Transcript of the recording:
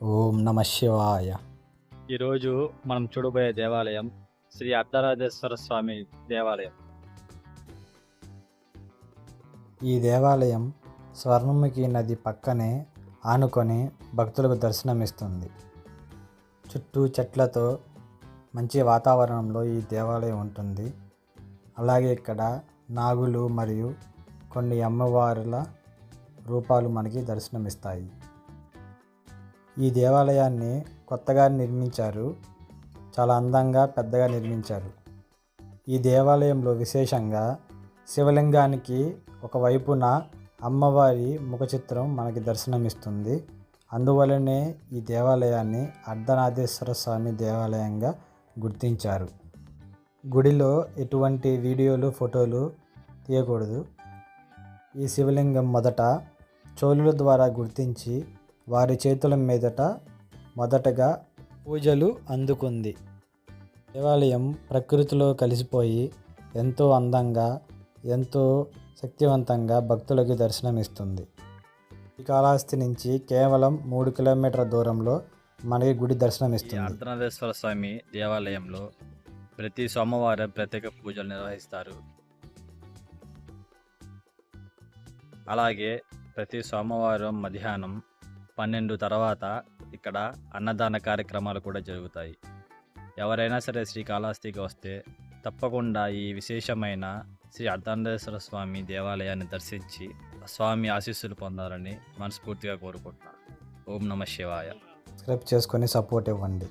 ఓం నమ శివాయ. ఈరోజు మనం చూడబోయే దేవాలయం శ్రీ అర్ధరాజేశ్వర స్వామి దేవాలయం. ఈ దేవాలయం స్వర్ణముఖి నది పక్కనే ఆనుకొని భక్తులకు దర్శనమిస్తుంది. చుట్టూ చెట్లతో మంచి వాతావరణంలో ఈ దేవాలయం ఉంటుంది. అలాగే ఇక్కడ నాగులు మరియు కొన్ని అమ్మవారుల రూపాలు మనకి దర్శనమిస్తాయి. ఈ దేవాలయాన్ని కొత్తగా నిర్మించారు. చాలా అందంగా పెద్దగా నిర్మించారు. ఈ దేవాలయంలో విశేషంగా శివలింగానికి ఒకవైపున అమ్మవారి ముఖ చిత్రం మనకి దర్శనమిస్తుంది. అందువలనే ఈ దేవాలయాన్ని అర్ధనారీశ్వర స్వామి దేవాలయంగా గుర్తించారు. గుడిలో ఎటువంటి వీడియోలు ఫోటోలు తీయకూడదు. ఈ శివలింగం మొదట చోళుల ద్వారా గుర్తించి వారి చేతుల మీదట మొదటగా పూజలు అందుకుంది. దేవాలయం ప్రకృతిలో కలిసిపోయి ఎంతో అందంగా ఎంతో శక్తివంతంగా భక్తులకి దర్శనమిస్తుంది. శ్రీకాళహస్తి నుంచి కేవలం 3 కిలోమీటర్ల దూరంలో మనకి గుడి ఈ దర్శనమిస్తుంది. అర్ధనారీశ్వర స్వామి దేవాలయంలో ప్రతి సోమవారం ప్రత్యేక పూజలు నిర్వహిస్తారు. అలాగే ప్రతి సోమవారం మధ్యాహ్నం 12 తర్వాత ఇక్కడ అన్నదాన కార్యక్రమాలు కూడా జరుగుతాయి. ఎవరైనా సరే శ్రీకాళహస్తికి వస్తే తప్పకుండా ఈ విశేషమైన శ్రీ అర్ధనారీశ్వర స్వామి దేవాలయాన్ని దర్శించి స్వామి ఆశీస్సులు పొందాలని మనస్ఫూర్తిగా కోరుకుంటున్నాను. ఓం నమ శివాయ. సబ్స్క్రైబ్ చేసుకొని సపోర్ట్ ఇవ్వండి.